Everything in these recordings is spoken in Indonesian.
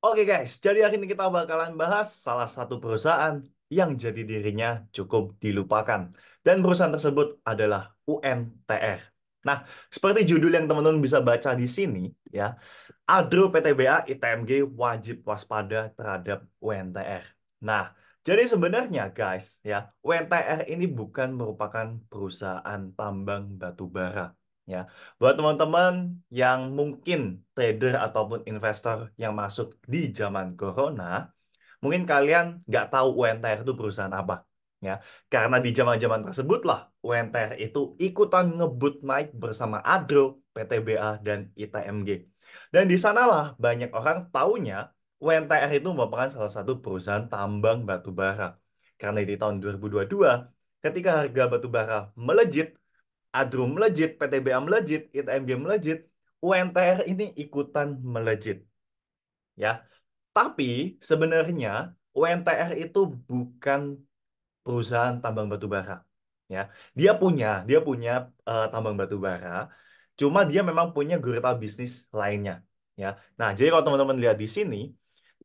Oke guys, jadi hari ini kita bakalan bahas salah satu perusahaan yang jadi dirinya cukup dilupakan. Dan perusahaan tersebut adalah UNTR. Nah, seperti judul yang teman-teman bisa baca di sini, ya, Adro PTBA ITMG wajib waspada terhadap UNTR. Nah, jadi sebenarnya guys, ya, UNTR ini bukan merupakan perusahaan tambang batu bara. Ya, buat teman-teman yang mungkin trader ataupun investor yang masuk di zaman corona, mungkin kalian nggak tahu UNTR itu perusahaan apa. Ya, karena di zaman-zaman tersebutlah UNTR itu ikutan ngebut naik bersama Adro, PTBA, dan ITMG. Dan di sanalah banyak orang taunya UNTR itu merupakan salah satu perusahaan tambang batu bara. Karena di tahun 2022, ketika harga batu bara melejit, Adro melejit, PTBA melejit, ITMG melejit, UNTR ini ikutan melejit. Ya, tapi sebenarnya UNTR itu bukan perusahaan tambang batu bara. Ya, dia punya tambang batu bara. Cuma dia memang punya gurita bisnis lainnya. Ya, nah jadi kalau teman-teman lihat di sini,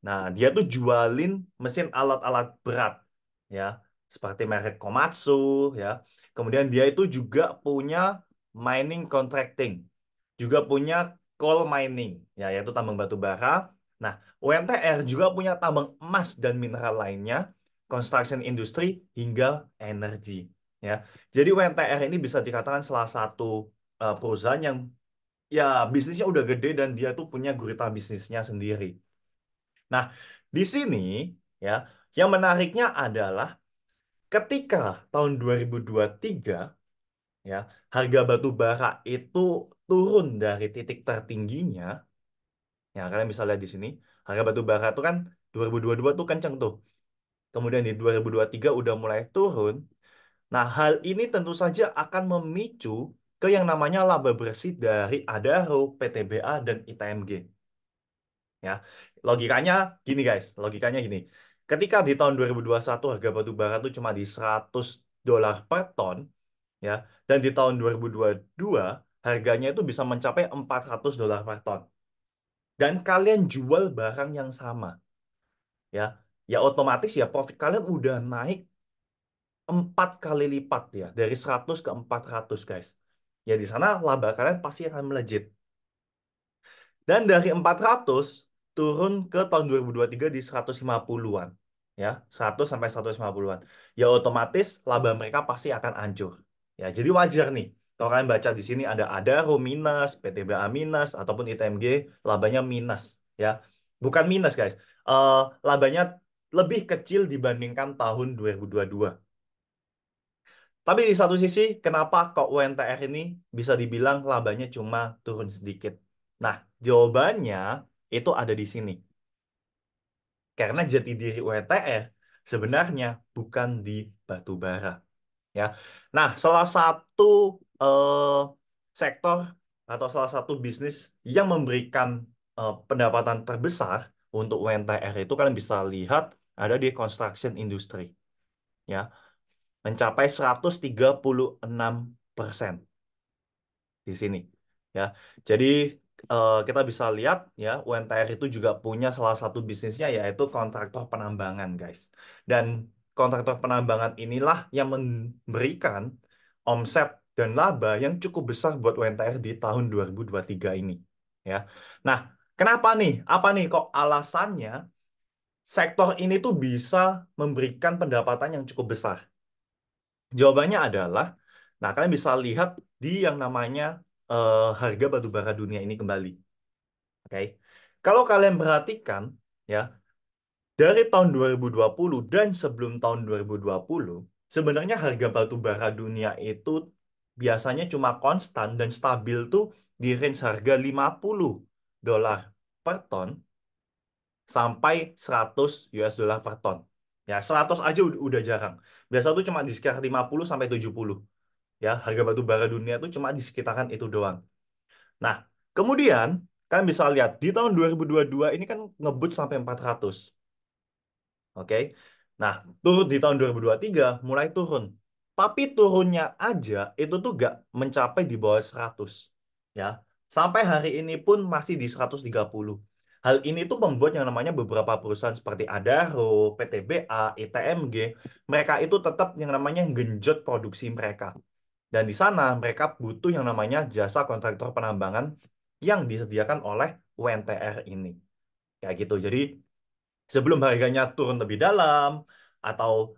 nah dia tuh jualin mesin alat-alat berat, ya, seperti merek Komatsu, ya. Kemudian dia itu juga punya mining contracting, juga punya coal mining, ya, yaitu tambang batu bara. Nah, UNTR juga punya tambang emas dan mineral lainnya, construction industry hingga energi, ya. Jadi UNTR ini bisa dikatakan salah satu perusahaan yang ya bisnisnya udah gede dan dia tuh punya gurita bisnisnya sendiri. Nah, di sini ya yang menariknya adalah ketika tahun 2023 ya harga batu bara itu turun dari titik tertingginya. Ya, kalian bisa lihat di sini, harga batu bara itu kan 2022 tuh kenceng tuh. Kemudian di 2023 udah mulai turun. Nah, hal ini tentu saja akan memicu ke yang namanya laba bersih dari Adaro, PTBA, dan ITMG. Ya, logikanya gini guys, logikanya gini. Ketika di tahun 2021 harga batu bara itu cuma di $100 per ton, ya, dan di tahun 2022 harganya itu bisa mencapai $400 per ton. Dan kalian jual barang yang sama, ya, ya otomatis ya profit kalian udah naik 4 kali lipat ya, dari 100 ke 400 guys. Ya di sana laba kalian pasti akan melejit. Dan dari 400 turun ke tahun 2023 di 150-an. Ya, 100 sampai 150-an. Ya otomatis laba mereka pasti akan hancur. Ya, jadi wajar nih. Kalau kalian baca di sini ada Adaro minus, PTBA minus, ataupun ITMG labanya minus. Ya, bukan minus guys. Eh, labanya lebih kecil dibandingkan tahun 2022. Tapi di satu sisi, kenapa kok UNTR ini bisa dibilang labanya cuma turun sedikit? Nah, jawabannya itu ada di sini. Karena jati diri UNTR sebenarnya bukan di batu bara. Ya. Nah, salah satu eh, sektor atau salah satu bisnis yang memberikan pendapatan terbesar untuk UNTR itu kalian bisa lihat ada di construction industry. Ya, mencapai 136% di sini, ya. Jadi kita bisa lihat ya UNTR itu juga punya salah satu bisnisnya yaitu kontraktor penambangan guys, dan kontraktor penambangan inilah yang memberikan omset dan laba yang cukup besar buat UNTR di tahun 2023 ini, ya. Nah, kenapa nih, apa nih kok alasannya sektor ini tuh bisa memberikan pendapatan yang cukup besar? Jawabannya adalah, nah kalian bisa lihat di yang namanya harga batu bara dunia ini kembali. Oke, kalau kalian perhatikan, ya, dari tahun 2020 dan sebelum tahun 2020, sebenarnya harga batu bara dunia itu biasanya cuma konstan dan stabil tuh di range harga $50 per ton sampai 100 US dollar per ton. Ya, 100 aja udah jarang. Biasa tuh cuma di sekitar 50 sampai 70. Ya, harga batu bara dunia itu cuma di sekitaran itu doang. Nah, kemudian kalian bisa lihat di tahun 2022 ini kan ngebut sampai 400. Oke. Nah, turun di tahun 2023 mulai turun. Tapi turunnya aja itu tuh gak mencapai di bawah 100. Ya. Sampai hari ini pun masih di 130. Hal ini tuh membuat yang namanya beberapa perusahaan seperti Adaro, PTBA, ITMG, mereka itu tetap yang namanya genjot produksi mereka. Dan di sana mereka butuh yang namanya jasa kontraktor penambangan yang disediakan oleh UNTR ini. Kayak gitu. Jadi sebelum harganya turun lebih dalam atau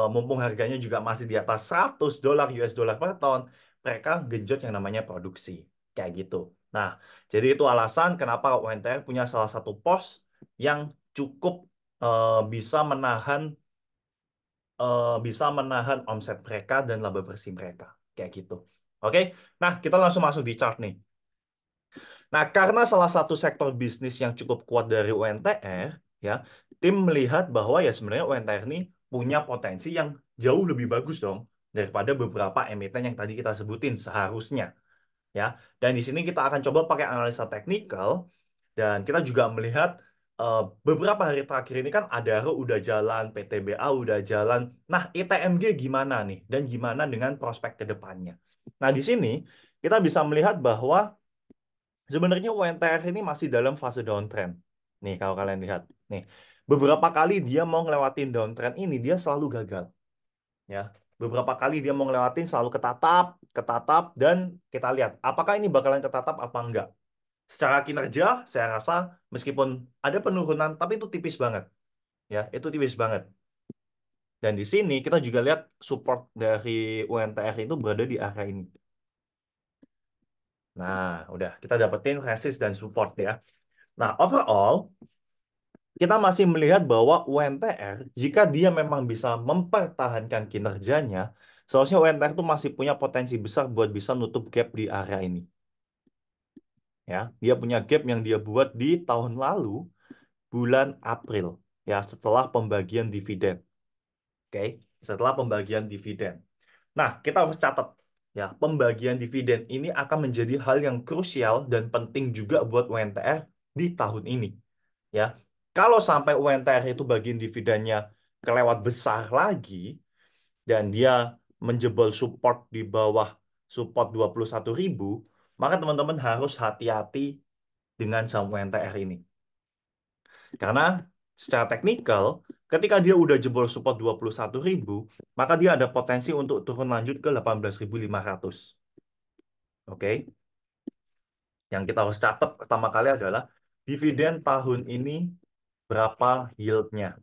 mumpung harganya juga masih di atas $100 US dollar per ton, mereka genjot yang namanya produksi. Kayak gitu. Nah, jadi itu alasan kenapa UNTR punya salah satu pos yang cukup bisa menahan omset mereka dan laba bersih mereka. Kayak gitu. Oke. Nah, kita langsung masuk di chart nih. Nah, karena salah satu sektor bisnis yang cukup kuat dari UNTR, ya, tim melihat bahwa ya sebenarnya UNTR ini punya potensi yang jauh lebih bagus dong daripada beberapa emiten yang tadi kita sebutin seharusnya, ya. Dan di sini kita akan coba pakai analisa teknikal dan kita juga melihat beberapa hari terakhir ini kan Adaro udah jalan, PTBA udah jalan. Nah, ITMG gimana nih dan gimana dengan prospek ke depannya? Nah, di sini kita bisa melihat bahwa sebenarnya UNTR ini masih dalam fase downtrend. Nih, kalau kalian lihat. Nih, beberapa kali dia mau ngelewatin downtrend ini, dia selalu gagal. Ya, beberapa kali dia mau ngelewatin selalu ketatap, ketatap, dan kita lihat apakah ini bakalan ketatap apa enggak. Secara kinerja, saya rasa meskipun ada penurunan, tapi itu tipis banget. Ya, itu tipis banget. Dan di sini kita juga lihat support dari UNTR itu berada di area ini. Nah, udah kita dapetin resist dan support ya. Nah, overall kita masih melihat bahwa UNTR, jika dia memang bisa mempertahankan kinerjanya, seharusnya UNTR itu masih punya potensi besar buat bisa nutup gap di area ini. Ya, dia punya gap yang dia buat di tahun lalu, bulan April, ya setelah pembagian dividen. Oke, setelah pembagian dividen. Nah, kita harus catat, ya pembagian dividen ini akan menjadi hal yang krusial dan penting juga buat UNTR di tahun ini. Ya, kalau sampai UNTR itu bagian dividennya kelewat besar lagi dan dia menjebol support di bawah support 21.000, maka teman-teman harus hati-hati dengan saham UNTR ini. Karena secara teknikal, ketika dia udah jebol support 21.000, maka dia ada potensi untuk turun lanjut ke 18.500. Oke. Yang kita harus catat pertama kali adalah dividen tahun ini berapa yieldnya.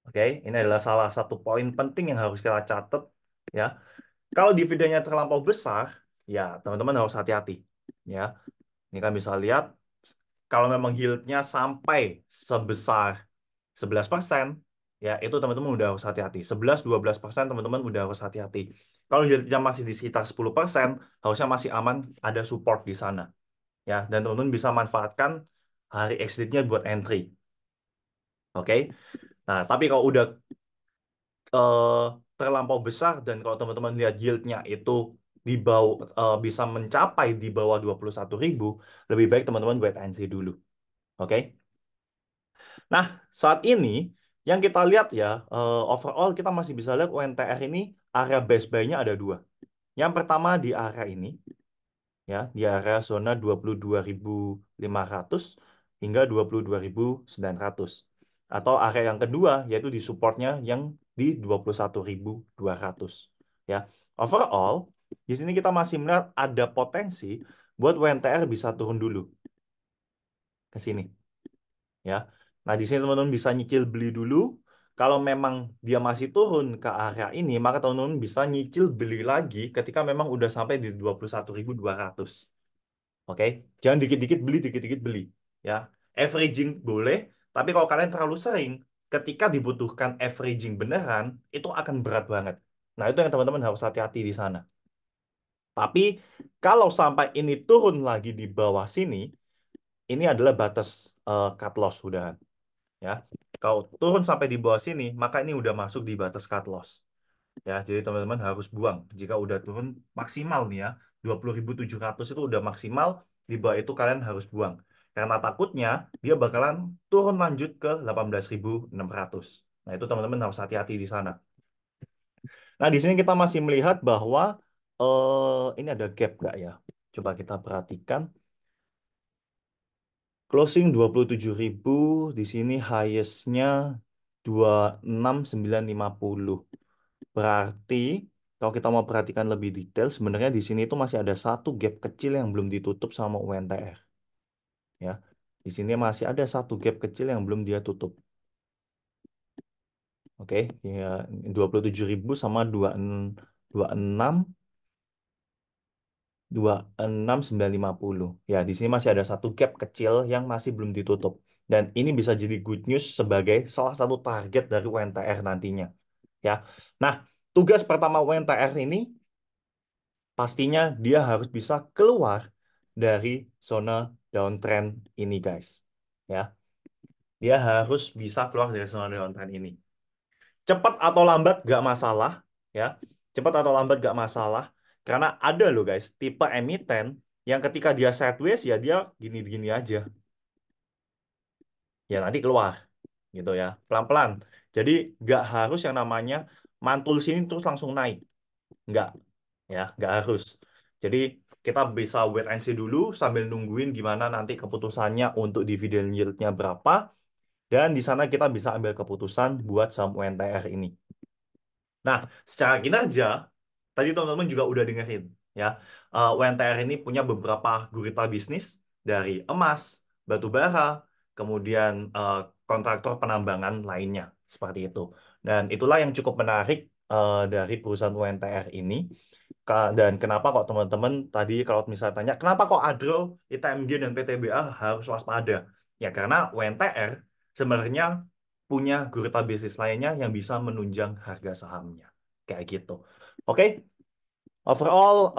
Oke, ini adalah salah satu poin penting yang harus kita catat ya. Kalau dividennya terlampau besar, ya teman-teman harus hati-hati ya. Ini kan bisa lihat kalau memang yieldnya sampai sebesar 11%, ya itu teman-teman udah harus hati-hati. 11-12% teman-teman udah harus hati-hati. Kalau yieldnya masih di sekitar 10%, harusnya masih aman, ada support di sana. Ya, dan teman-teman bisa manfaatkan hari exit-nya buat entry. Oke. Nah, tapi kalau udah eh, terlampau besar dan kalau teman-teman lihat yieldnya itu di bawah bisa mencapai di bawah 21.000, lebih baik teman-teman wait and see dulu. Oke. Nah, saat ini yang kita lihat ya, overall kita masih bisa lihat UNTR ini area base buy-nya ada dua. Yang pertama di area ini, ya, di area zona 22.500 hingga 22.900. Atau area yang kedua yaitu di supportnya yang di 21.200. Ya, overall di sini kita masih melihat ada potensi buat UNTR bisa turun dulu ke sini. Ya, nah di sini teman-teman bisa nyicil beli dulu. Kalau memang dia masih turun ke area ini, maka teman-teman bisa nyicil beli lagi ketika memang udah sampai di 21.200. Oke, jangan dikit-dikit beli, dikit-dikit beli. Ya, averaging boleh, tapi kalau kalian terlalu sering, ketika dibutuhkan averaging beneran, itu akan berat banget. Nah, itu yang teman-teman harus hati-hati di sana. Tapi kalau sampai ini turun lagi di bawah sini, ini adalah batas cut loss sudah. Ya, kalau turun sampai di bawah sini, maka ini udah masuk di batas cut loss. Ya, jadi teman-teman harus buang. Jika udah turun maksimal nih ya, 20.700 itu udah maksimal, di bawah itu kalian harus buang. Karena takutnya dia bakalan turun lanjut ke 18.600. Nah, itu teman-teman harus hati-hati di sana. Nah, di sini kita masih melihat bahwa ini ada gap nggak ya? Coba kita perhatikan. Closing 27.000, di sini highest-nya 26.950. Berarti kalau kita mau perhatikan lebih detail, sebenarnya di sini itu masih ada satu gap kecil yang belum ditutup sama UNTR. Ya, di sini masih ada satu gap kecil yang belum dia tutup. Oke, ya 27.000 sama 26 26.950. Ya, di sini masih ada satu gap kecil yang masih belum ditutup. Dan ini bisa jadi good news sebagai salah satu target dari UNTR nantinya. Ya. Nah, tugas pertama UNTR ini pastinya dia harus bisa keluar dari zona downtrend ini, guys. Ya, dia harus bisa keluar dari zona downtrend ini. Cepat atau lambat gak masalah, ya. Cepat atau lambat gak masalah, karena ada loh guys, tipe emiten yang ketika dia sideways ya dia gini-gini aja, ya nanti keluar, gitu ya, pelan-pelan. Jadi gak harus yang namanya mantul sini terus langsung naik, nggak, ya, nggak harus. Jadi kita bisa wait and see dulu sambil nungguin gimana nanti keputusannya untuk dividen yield-nya berapa, dan di sana kita bisa ambil keputusan buat saham UNTR ini. Nah, secara kinerja, tadi teman-teman juga udah dengerin, ya. UNTR ini punya beberapa gurita bisnis dari emas, batu bara, kemudian kontraktor penambangan lainnya, seperti itu. Dan itulah yang cukup menarik dari perusahaan UNTR ini. Dan kenapa kok teman-teman tadi kalau misalnya tanya, kenapa kok Adro, ITMG, dan PTBA harus waspada? Ya, karena UNTR sebenarnya punya gurita bisnis lainnya yang bisa menunjang harga sahamnya. Kayak gitu. Oke, overall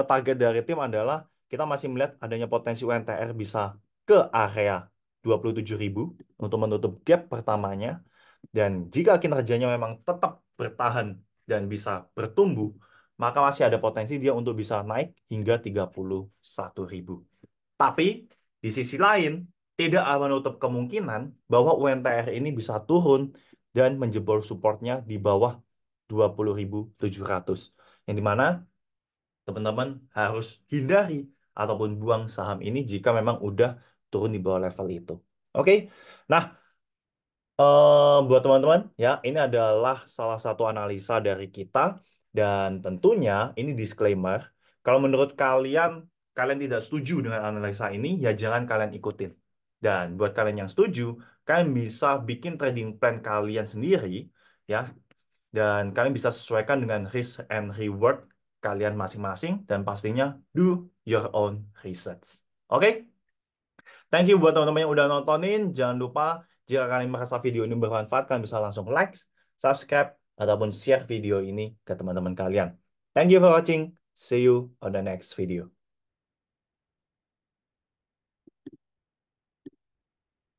target dari tim adalah kita masih melihat adanya potensi UNTR bisa ke area 27.000 untuk menutup gap pertamanya. Dan jika kinerjanya memang tetap bertahan dan bisa bertumbuh, maka masih ada potensi dia untuk bisa naik hingga 31.000. Tapi di sisi lain, tidak menutup kemungkinan bahwa UNTR ini bisa turun dan menjebol supportnya di bawah 20.700. Yang dimana teman-teman harus hindari ataupun buang saham ini jika memang udah turun di bawah level itu. Oke, nah buat teman-teman ya, ini adalah salah satu analisa dari kita dan tentunya ini disclaimer. Kalau menurut kalian kalian tidak setuju dengan analisa ini, ya jangan kalian ikutin. Dan buat kalian yang setuju, kalian bisa bikin trading plan kalian sendiri ya, dan kalian bisa sesuaikan dengan risk and reward kalian masing-masing dan pastinya do your own research. Oke? Thank you buat teman-teman yang udah nontonin. Jangan lupa jika kalian merasa video ini bermanfaat, kalian bisa langsung like, subscribe, ataupun share video ini ke teman-teman kalian. Thank you for watching. See you on the next video.